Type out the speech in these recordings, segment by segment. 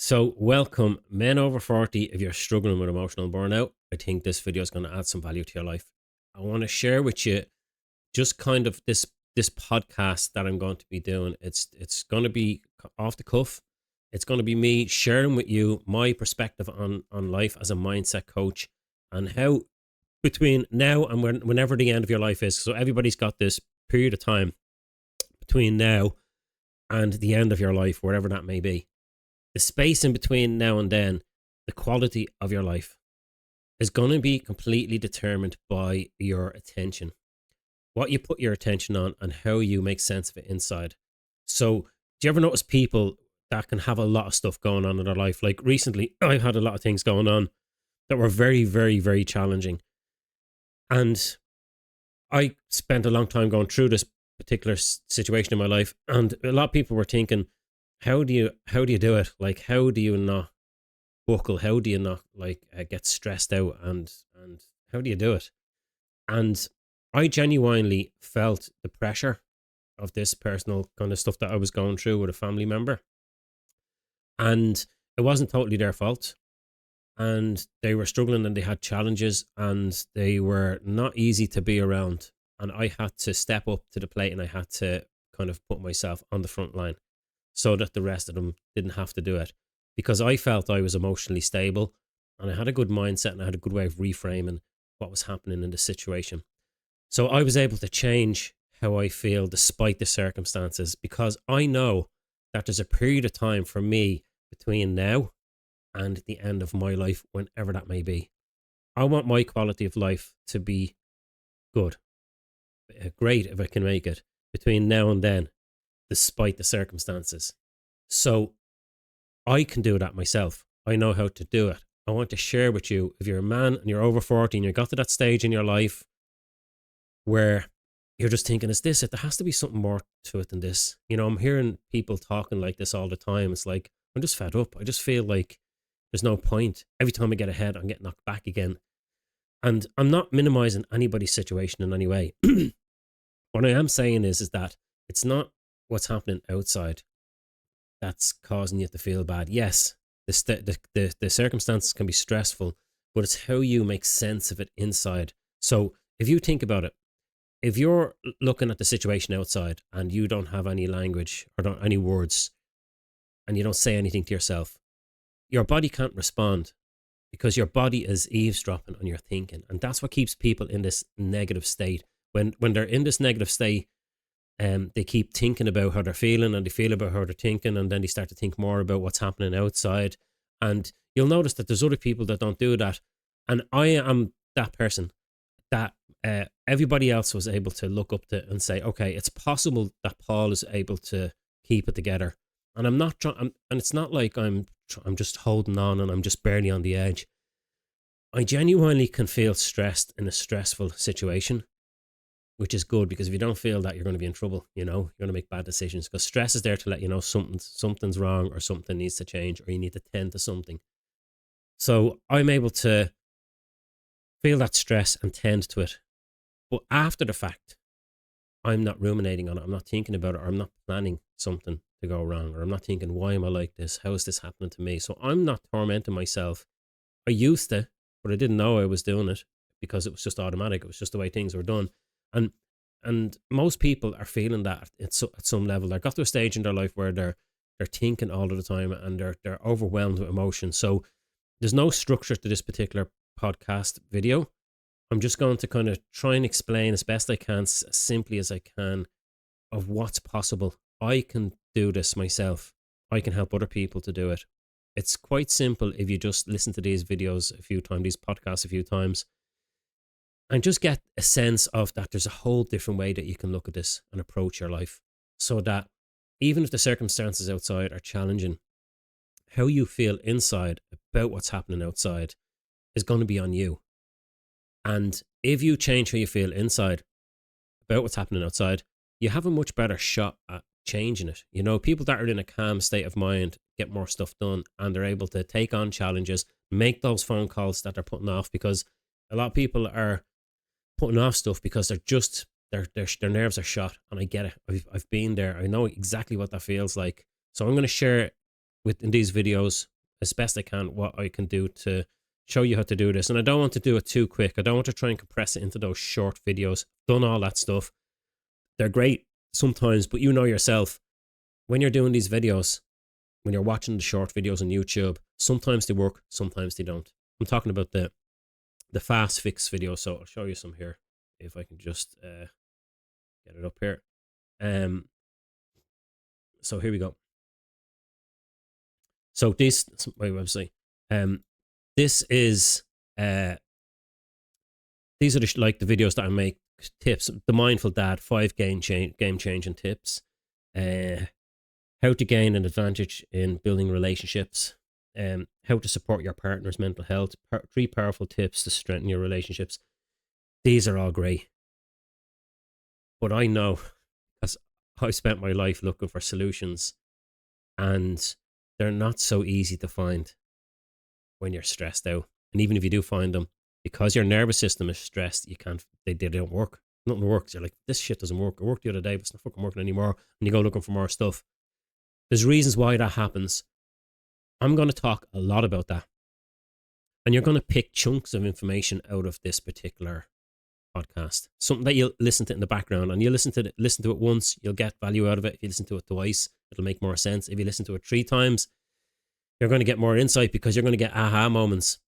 So, welcome, men over 40. If you're struggling with emotional burnout, I think this video is going to add some value to your life. I want to share with you just kind of this podcast that I'm going to be doing. It's going to be off the cuff. It's going to be me sharing with you my perspective on life as a mindset coach and how between now and whenever the end of your life is. So everybody's got this period of time between now and the end of your life, wherever that may be. The space in between now and then, the quality of your life is going to be completely determined by your attention, what you put your attention on and how you make sense of it inside. So do you ever notice people that can have a lot of stuff going on in their life? Like recently, I've had a lot of things going on that were very, very, very challenging. And I spent a long time going through this particular situation in my life. And a lot of people were thinking, how do you do it? Like, how do you not buckle? How do you not get stressed out? And how do you do it? And I genuinely felt the pressure of this personal kind of stuff that I was going through with a family member. And it wasn't totally their fault. And they were struggling and they had challenges and they were not easy to be around. And I had to step up to the plate and I had to kind of put myself on the front line so that the rest of them didn't have to do it. Because I felt I was emotionally stable and I had a good mindset and I had a good way of reframing what was happening in the situation. So I was able to change how I feel despite the circumstances, because I know that there's a period of time for me between now and the end of my life, whenever that may be. I want my quality of life to be good, great if I can make it, between now and then, despite the circumstances. So I can do that myself. I know how to do it. I want to share with you, if you're a man and you're over 40 and you got to that stage in your life where you're just thinking, is this it? There has to be something more to it than this. You know, I'm hearing people talking like this all the time. It's like, I'm just fed up. I just feel like there's no point. Every time I get ahead, I'm getting knocked back again. And I'm not minimizing anybody's situation in any way. What I am saying is that it's not what's happening outside that's causing you to feel bad. Yes, the circumstances can be stressful, but it's how you make sense of it inside. So if you think about it, if you're looking at the situation outside and you don't have any language or any words and you don't say anything to yourself, your body can't respond because your body is eavesdropping on your thinking. And that's what keeps people in this negative state. When they're in this negative state, they keep thinking about how they're feeling and they feel about how they're thinking, and then they start to think more about what's happening outside. And you'll notice that there's other people that don't do that. And I am that person that everybody else was able to look up to and say, okay, it's possible that Paul is able to keep it together. And I'm not trying, and it's not like I'm just holding on and I'm just barely on the edge. I genuinely can feel stressed in a stressful situation, which is good, because if you don't feel that, you're going to be in trouble. You know, you're going to make bad decisions, because stress is there to let you know something's wrong or something needs to change or you need to tend to something. So I'm able to feel that stress and tend to it. But after the fact, I'm not ruminating on it. I'm not thinking about it, or I'm not planning something to go wrong, or I'm not thinking, why am I like this? How is this happening to me? So I'm not tormenting myself. I used to, but I didn't know I was doing it because it was just automatic. It was just the way things were done. And most people are feeling that at some level. They got to a stage in their life where they're thinking all of the time and they're overwhelmed with emotion. So there's no structure to this particular podcast video. I'm just going to kind of try and explain as best I can, as simply as I can, of what's possible. I can do this myself. I can help other people to do it. It's quite simple if you just listen to these videos a few times, these podcasts a few times, and just get a sense of that there's a whole different way that you can look at this and approach your life, so that even if the circumstances outside are challenging, how you feel inside about what's happening outside is going to be on you. And if you change how you feel inside about what's happening outside, you have a much better shot at changing it. You know, people that are in a calm state of mind get more stuff done, and they're able to take on challenges, make those phone calls that they're putting off, because a lot of people are putting off stuff because they're just, their nerves are shot. And I get it. I've been there. I know exactly what that feels like. So I'm going to share in these videos as best I can what I can do to show you how to do this. And I don't want to do it too quick. I don't want to try and compress it into those short videos. Done all that stuff. They're great sometimes, but you know yourself, when you're doing these videos, when you're watching the short videos on YouTube, sometimes they work, sometimes they don't. I'm talking about the fast fix video. So I'll show you some here if I can just get it up here. So here we go. So this is my website. This is these are the videos that I make. Tips: the mindful dad, 5 game changing tips. How to gain an advantage in building relationships. How to support your partner's mental health. 3 powerful tips to strengthen your relationships. These are all great, but I know, because I spent my life looking for solutions, and they're not so easy to find when you're stressed out. And even if you do find them, because your nervous system is stressed, you can't. They don't work. Nothing works. You're like, this shit doesn't work. It worked the other day, but it's not fucking working anymore. And you go looking for more stuff. There's reasons why that happens. I'm going to talk a lot about that. And you're going to pick chunks of information out of this particular podcast. Something that you'll listen to in the background. And you listen to it once, you'll get value out of it. If you listen to it twice, it'll make more sense. If you listen to it 3 times, you're going to get more insight, because you're going to get aha moments.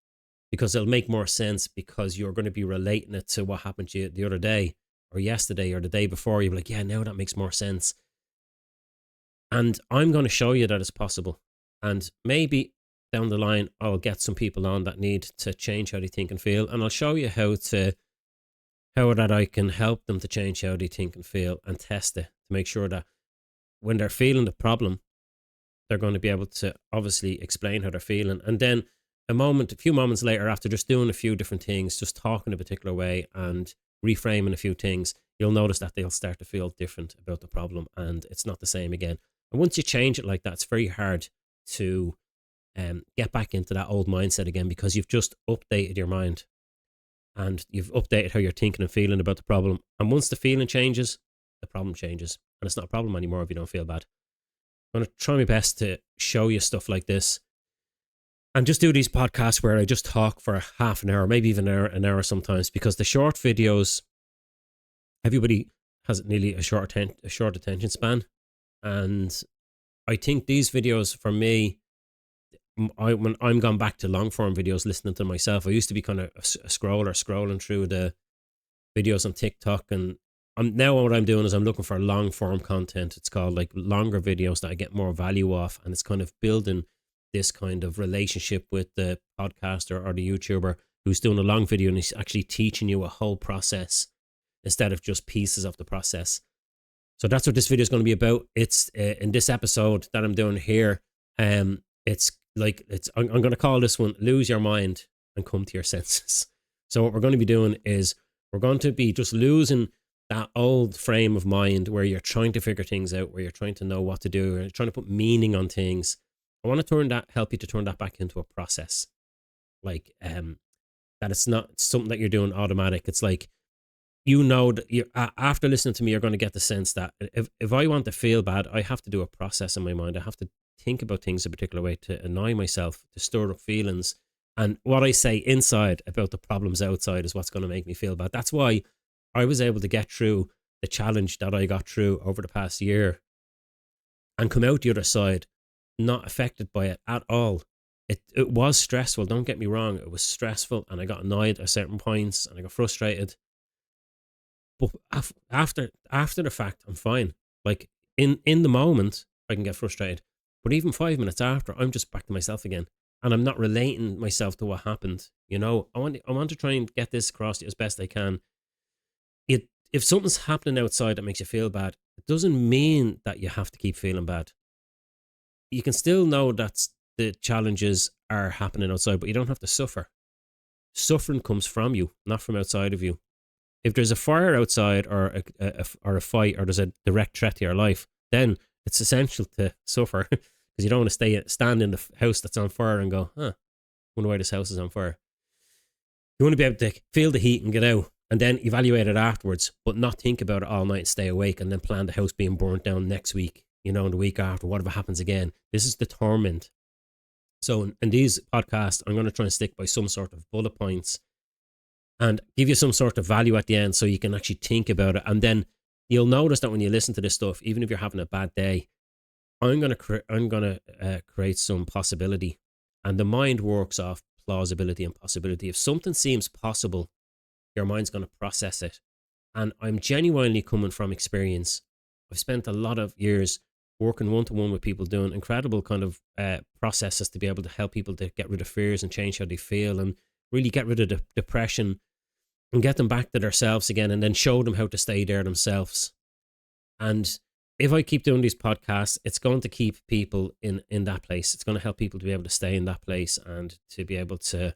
Because it'll make more sense, because you're going to be relating it to what happened to you the other day or yesterday or the day before. You'll be like, yeah, now that makes more sense. And I'm going to show you that it's possible. And maybe down the line, I'll get some people on that need to change how they think and feel. And I'll show you how that I can help them to change how they think and feel, and test it to make sure that when they're feeling the problem, they're going to be able to obviously explain how they're feeling. And then a few moments later, after just doing a few different things, just talking a particular way and reframing a few things, you'll notice that they'll start to feel different about the problem, and it's not the same again. And once you change it like that, it's very hard to get back into that old mindset again, because you've just updated your mind and you've updated how you're thinking and feeling about the problem. And once the feeling changes, the problem changes, and it's not a problem anymore if you don't feel bad. I'm going to try my best to show you stuff like this, and just do these podcasts where I just talk for half an hour, maybe even an hour sometimes, because the short videos, everybody has nearly a short attention span. And I think these videos, for me, when I'm gone back to long form videos, listening to myself, I used to be kind of a scrolling through the videos on TikTok, and now what I'm doing is I'm looking for long form content. It's called like longer videos that I get more value off, and it's kind of building this kind of relationship with the podcaster or the YouTuber who's doing a long video, and he's actually teaching you a whole process instead of just pieces of the process. So that's what this video is going to be about. It's in this episode that I'm doing here. I'm going to call this one "Lose Your Mind and Come to Your Senses." So what we're going to be doing is we're going to be just losing that old frame of mind where you're trying to figure things out, where you're trying to know what to do, or you're trying to put meaning on things. I want to help you to turn that back into a process. Like, that it's not something that you're doing automatic. It's like, you know, that after listening to me, you're going to get the sense that if I want to feel bad, I have to do a process in my mind. I have to think about things a particular way to annoy myself, to stir up feelings. And what I say inside about the problems outside is what's going to make me feel bad. That's why I was able to get through the challenge that I got through over the past year and come out the other side not affected by it at all. It was stressful, don't get me wrong. It was stressful, and I got annoyed at certain points, and I got frustrated. But after the fact, I'm fine. Like, in the moment, I can get frustrated. But even 5 minutes after, I'm just back to myself again. And I'm not relating myself to what happened. You know, I want to try and get this across as best I can. If something's happening outside that makes you feel bad, it doesn't mean that you have to keep feeling bad. You can still know that the challenges are happening outside, but you don't have to suffer. Suffering comes from you, not from outside of you. If there's a fire outside, or a fight, or there's a direct threat to your life, then it's essential to suffer, because you don't want to stand in the house that's on fire and go, wonder why this house is on fire. You want to be able to feel the heat and get out, and then evaluate it afterwards, but not think about it all night and stay awake and then plan the house being burnt down next week, you know, and the week after, whatever happens again. This is determined. So in these podcasts, I'm going to try and stick by some sort of bullet points and give you some sort of value at the end so you can actually think about it. And then you'll notice that when you listen to this stuff, even if you're having a bad day, I'm gonna create some possibility, and the mind works off plausibility and possibility. If something seems possible, your mind's gonna process it. And I'm genuinely coming from experience. I've spent a lot of years working one to one with people, doing incredible kind of processes to be able to help people to get rid of fears and change how they feel, and really get rid of the depression and get them back to themselves again, and then show them how to stay there themselves. And if I keep doing these podcasts, it's going to keep people in that place. It's going to help people to be able to stay in that place and to be able to,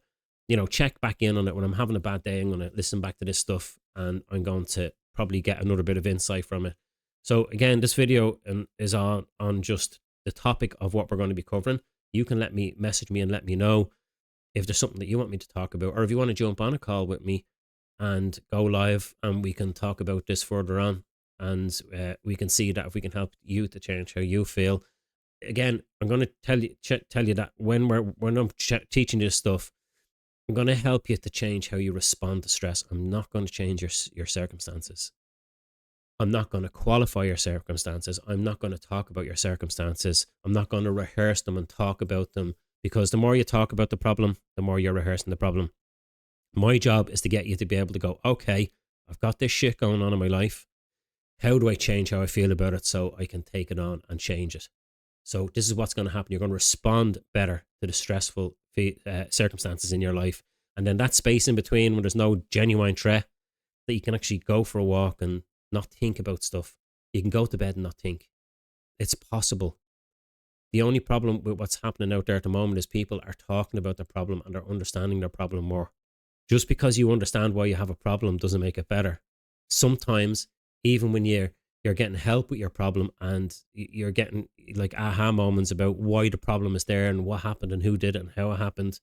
check back in on it. When I'm having a bad day, I'm going to listen back to this stuff, and I'm going to probably get another bit of insight from it. So again, this video is on just the topic of what we're going to be covering. You can message me and let me know if there's something that you want me to talk about, or if you want to jump on a call with me and go live, and we can talk about this further on, and we can see that if we can help you to change how you feel. Again, I'm going to tell you that when I'm teaching this stuff, I'm going to help you to change how you respond to stress. I'm not going to change your circumstances. I'm not going to qualify your circumstances. I'm not going to talk about your circumstances. I'm not going to rehearse them and talk about them, because the more you talk about the problem, the more you're rehearsing the problem. My job is to get you to be able to go, okay, I've got this shit going on in my life. How do I change how I feel about it so I can take it on and change it? So this is what's going to happen. You're going to respond better to the stressful circumstances in your life. And then that space in between, when there's no genuine threat, that you can actually go for a walk and not think about stuff. You can go to bed and not think. It's possible. The only problem with what's happening out there at the moment is people are talking about their problem and they're understanding their problem more. Just because you understand why you have a problem doesn't make it better. Sometimes, even when you're getting help with your problem and you're getting like aha moments about why the problem is there and what happened and who did it and how it happened,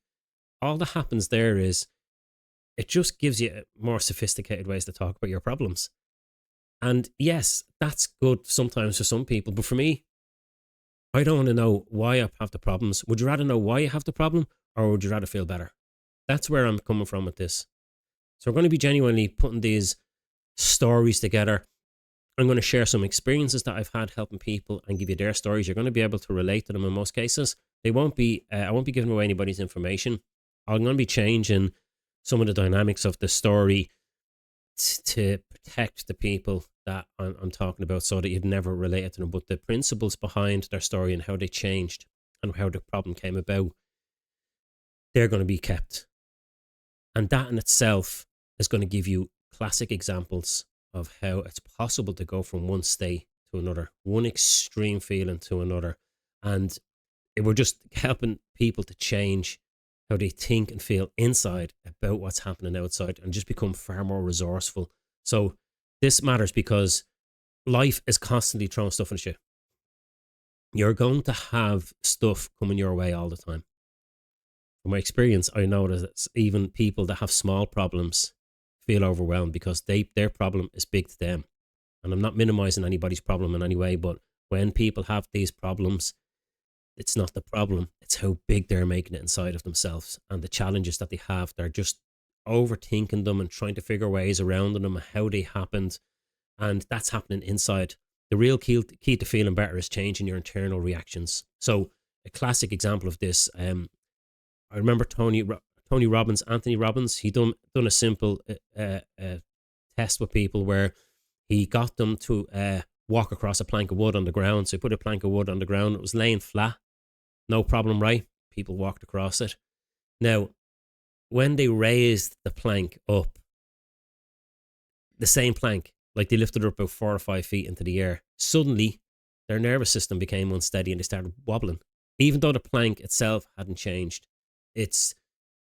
all that happens there is it just gives you more sophisticated ways to talk about your problems. And yes, that's good sometimes for some people, but for me, I don't want to know why I have the problems. Would you rather know why you have the problem, or would you rather feel better? That's where I'm coming from with this. So we're going to be genuinely putting these stories together. I'm going to share some experiences that I've had helping people and give you their stories. You're going to be able to relate to them in most cases. I won't be giving away anybody's information. I'm going to be changing some of the dynamics of the story to protect the people that I'm talking about, so that you'd never relate it to them. But the principles behind their story and how they changed and how the problem came about, they're going to be kept. And that in itself is going to give you classic examples of how it's possible to go from one state to another, one extreme feeling to another. And we're just helping people to change how they think and feel inside about what's happening outside, and just become far more resourceful. So this matters because life is constantly throwing stuff at you. You're going to have stuff coming your way all the time. From my experience, I know that even people that have small problems feel overwhelmed because their problem is big to them. And I'm not minimizing anybody's problem in any way, but when people have these problems, it's not the problem, it's how big they're making it inside of themselves, and the challenges that they have. They're just overthinking them and trying to figure ways around them and how they happened. And that's happening inside. The real key to feeling better is changing your internal reactions. So a classic example of this, I remember Anthony Robbins, he done a simple test with people where he got them to walk across a plank of wood on the ground. So he put a plank of wood on the ground. It was laying flat. No problem, right? People walked across it. Now, when they raised the plank up, the same plank, like they lifted it up about 4 or 5 feet into the air, suddenly their nervous system became unsteady and they started wobbling. Even though the plank itself hadn't changed, it's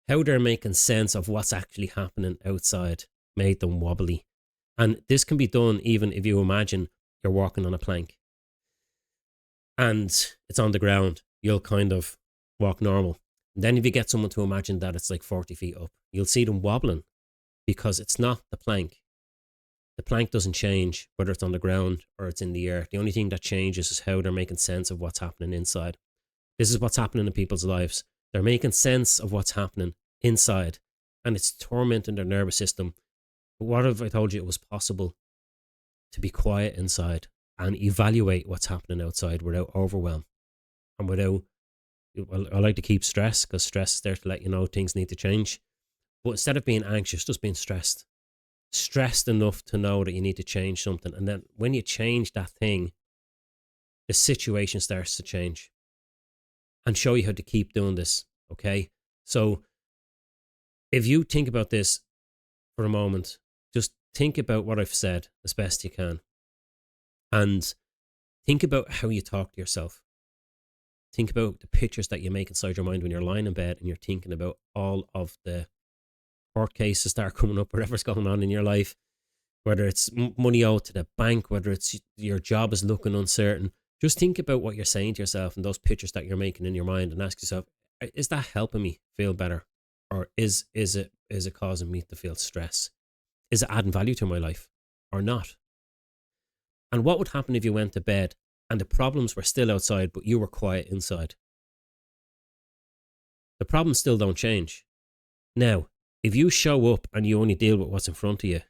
how they're making sense of what's actually happening outside made them wobbly. And this can be done even if you imagine you're walking on a plank and it's on the ground. You'll kind of walk normal. And then if you get someone to imagine that it's like 40 feet up, you'll see them wobbling because it's not the plank. The plank doesn't change whether it's on the ground or it's in the air. The only thing that changes is how they're making sense of what's happening inside. This is what's happening in people's lives. They're making sense of what's happening inside, and it's tormenting their nervous system. But what if I told you it was possible to be quiet inside and evaluate what's happening outside without overwhelm and without, well, I like to keep stress, because stress is there to let you know things need to change. But instead of being anxious, just being stressed enough to know that you need to change something. And then when you change that thing, the situation starts to change, and show you how to keep doing this. Okay. So if you think about this for a moment, just think about what I've said as best you can. And think about how you talk to yourself. Think about the pictures that you make inside your mind when you're lying in bed and you're thinking about all of the court cases that are coming up, whatever's going on in your life, whether it's money owed to the bank, whether it's your job is looking uncertain. Just think about what you're saying to yourself and those pictures that you're making in your mind, and ask yourself, is that helping me feel better? Or is it causing me to feel stress? Is it adding value to my life or not? And what would happen if you went to bed and the problems were still outside, but you were quiet inside? The problems still don't change. Now, if you show up and you only deal with what's in front of you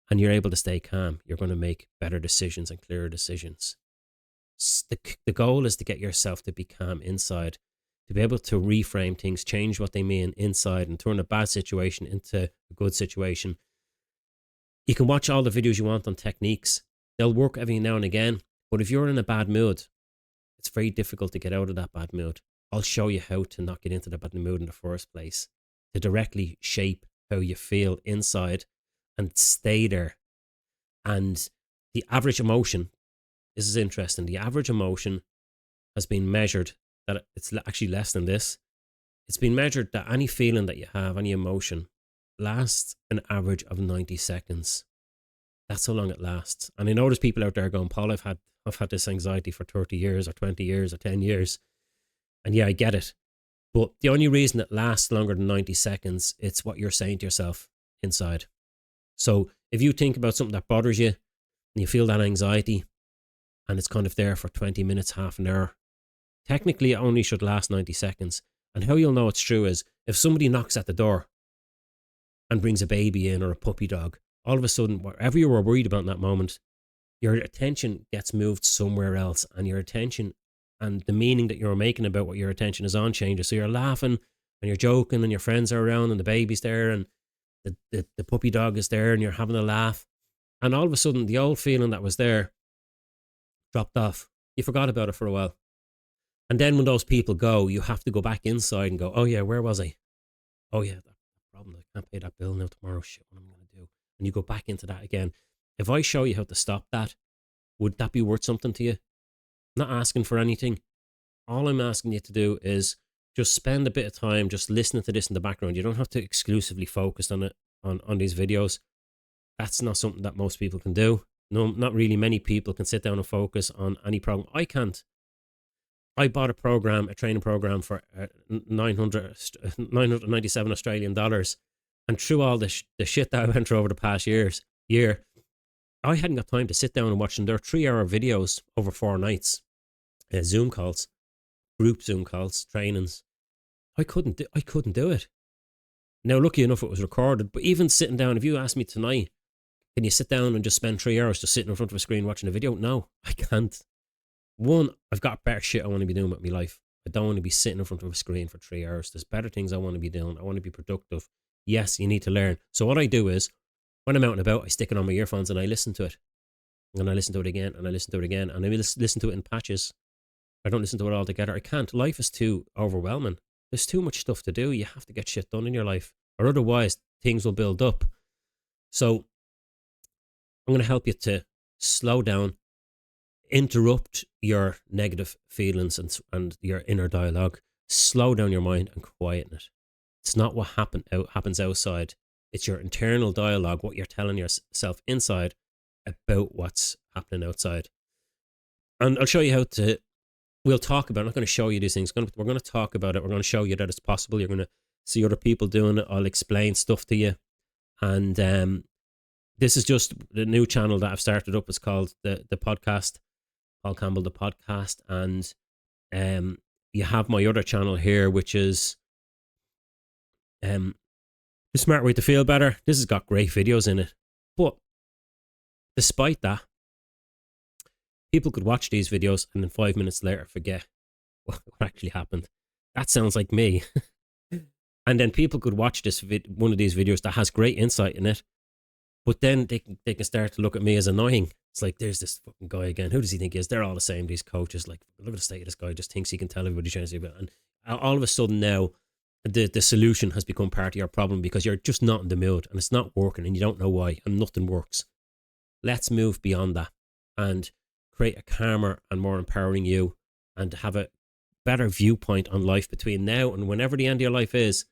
and you're able to stay calm, you're going to make better decisions and clearer decisions. The goal is to get yourself to be calm inside, to be able to reframe things, change what they mean inside, and turn a bad situation into a good situation. You can watch all the videos you want on techniques. They'll work every now and again. But if you're in a bad mood, it's very difficult to get out of that bad mood. I'll show you how to not get into the bad mood in the first place, to directly shape how you feel inside and stay there. And the average emotion, this is interesting, the average emotion has been measured that it's actually less than this. It's been measured that any feeling that you have, any emotion, lasts an average of 90 seconds. That's how long it lasts. And I know there's people out there going, Paul, I've had this anxiety for 30 years or 20 years or 10 years. And yeah, I get it. But the only reason it lasts longer than 90 seconds, it's what you're saying to yourself inside. So if you think about something that bothers you and you feel that anxiety and it's kind of there for 20 minutes, half an hour, technically it only should last 90 seconds. And how you'll know it's true is if somebody knocks at the door and brings a baby in or a puppy dog, all of a sudden, whatever you were worried about in that moment, your attention gets moved somewhere else, and your attention and the meaning that you're making about what your attention is on changes. So you're laughing and you're joking and your friends are around and the baby's there and the puppy dog is there and you're having a laugh. And all of a sudden, the old feeling that was there dropped off. You forgot about it for a while. And then when those people go, you have to go back inside and go, oh yeah, where was I? Oh yeah, that problem. I can't pay that bill now tomorrow. Shit, what am I going to do? And you go back into that again. If I show you how to stop that, would that be worth something to you? I'm not asking for anything. All I'm asking you to do is just spend a bit of time just listening to this in the background. You don't have to exclusively focus on it on these videos. That's not something that most people can do. No, not really many people can sit down and focus on any problem. I can't. I bought a training program for 997 Australian dollars. And through all the shit that I went through over the past year, I hadn't got time to sit down and watch them. They're 3-hour videos over 4 nights, Zoom calls, group Zoom calls, trainings. I couldn't do it. Now, lucky enough, it was recorded. But even sitting down, if you ask me tonight, can you sit down and just spend 3 hours just sitting in front of a screen watching a video? No, I can't. One, I've got better shit I want to be doing with my life. I don't want to be sitting in front of a screen for 3 hours. There's better things I want to be doing. I want to be productive. Yes, you need to learn. So what I do is, when I'm out and about, I stick it on my earphones and I listen to it. And I listen to it again, and I listen to it again. And I listen to it in patches. I don't listen to it all together. I can't. Life is too overwhelming. There's too much stuff to do. You have to get shit done in your life, or otherwise things will build up. So I'm going to help you to slow down, interrupt your negative feelings and your inner dialogue. Slow down your mind and quieten it. It's not what happens outside. It's your internal dialogue, what you're telling yourself inside about what's happening outside. And I'll show you how to, we'll talk about it. I'm not going to show you these things. We're going to talk about it. We're going to show you that it's possible. You're going to see other people doing it. I'll explain stuff to you. And this is just the new channel that I've started up. It's called the podcast, Paul Campbell, the podcast. And you have my other channel here, which is The Smart Way to Feel Better. This has got great videos in it. But despite that, people could watch these videos and then 5 minutes later forget what actually happened. That sounds like me. And then people could watch one of these videos that has great insight in it, but then they can start to look at me as annoying. It's like, there's this fucking guy again. Who does he think he is? They're all the same, these coaches. Like, look at the state of this guy. Just thinks he can tell everybody trying to say about it. And all of a sudden now, the solution has become part of your problem because you're just not in the mood and it's not working and you don't know why and nothing works. Let's move beyond that and create a calmer and more empowering you, and have a better viewpoint on life between now and whenever the end of your life is.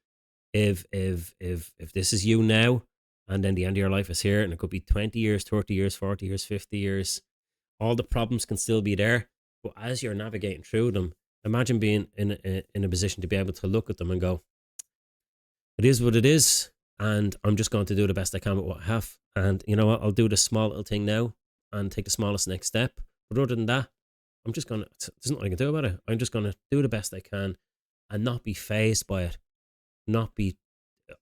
If this is you now, and then the end of your life is here, and it could be 20 years, 30 years, 40 years, 50 years, all the problems can still be there. But as you're navigating through them, imagine being in a position to be able to look at them and go, it is what it is, and I'm just going to do the best I can with what I have. And you know what? I'll do the small little thing now and take the smallest next step. But other than that, I'm just going to, there's nothing I can do about it. I'm just going to do the best I can and not be fazed by it, not be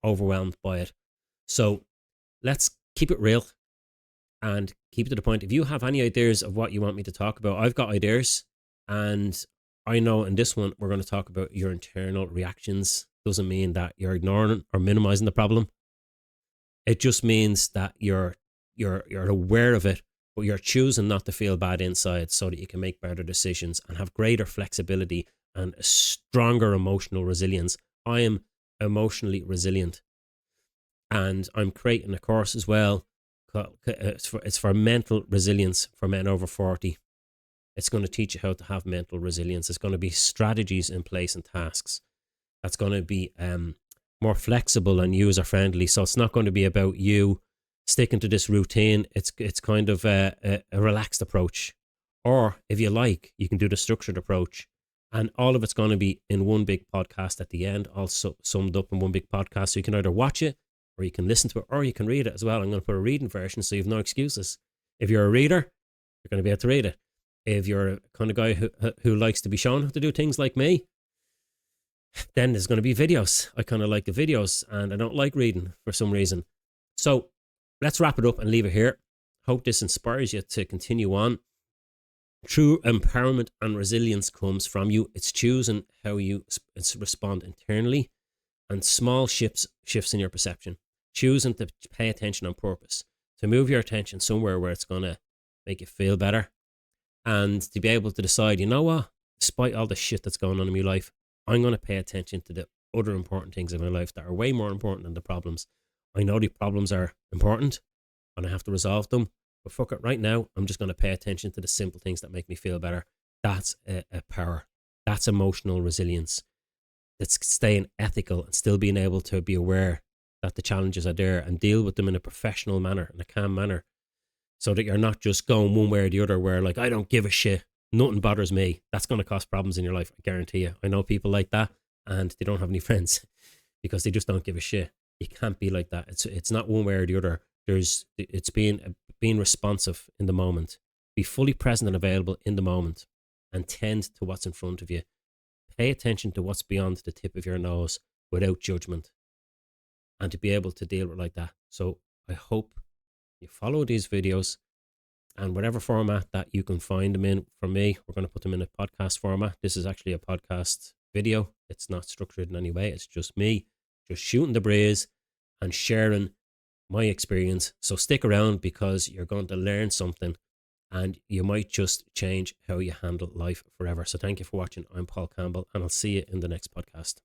overwhelmed by it. So let's keep it real and keep it to the point. If you have any ideas of what you want me to talk about, I've got ideas, and I know in this one we're going to talk about your internal reactions. Doesn't mean that you're ignoring or minimizing the problem. It just means that you're aware of it, but you're choosing not to feel bad inside so that you can make better decisions and have greater flexibility and a stronger emotional resilience. I am emotionally resilient, and I'm creating a course as well. It's for mental resilience for men over 40. It's going to teach you how to have mental resilience. It's going to be strategies in place and tasks that's going to be more flexible and user friendly. So it's not going to be about you sticking to this routine. It's kind of a relaxed approach, or if you like, you can do the structured approach. And all of it's going to be in one big podcast at the end, also summed up in one big podcast. So you can either watch it, or you can listen to it, or you can read it as well. I'm going to put a reading version so you have no excuses. If you're a reader, you're going to be able to read it. If you're a kind of guy who likes to be shown how to do things like me, then there's going to be videos. I kind of like the videos, and I don't like reading for some reason. So let's wrap it up and leave it here. Hope this inspires you to continue on. True empowerment and resilience comes from you. It's choosing how you respond internally, and small shifts in your perception. Choosing to pay attention on purpose, to move your attention somewhere where it's going to make you feel better, and to be able to decide, you know what, despite all the shit that's going on in my life, I'm going to pay attention to the other important things in my life that are way more important than the problems. I know the problems are important and I have to resolve them, but fuck it, right now, I'm just going to pay attention to the simple things that make me feel better. That's a power. That's emotional resilience. That's staying ethical and still being able to be aware that the challenges are there and deal with them in a professional manner, in a calm manner, so that you're not just going one way or the other where, like, I don't give a shit, nothing bothers me. That's going to cause problems in your life, I guarantee you. I know people like that, and they don't have any friends because they just don't give a shit. You can't be like that. It's not one way or the other. It's being responsive in the moment. Be fully present and available in the moment, and tend to what's in front of you. Pay attention to what's beyond the tip of your nose without judgment, and to be able to deal with it like that. So I hope you follow these videos, and whatever format that you can find them in. For me, we're going to put them in a podcast format. This is actually a podcast video. It's not structured in any way. It's just me just shooting the breeze and sharing my experience. So stick around, because you're going to learn something, and you might just change how you handle life forever. So thank you for watching. I'm Paul Campbell, and I'll see you in the next podcast.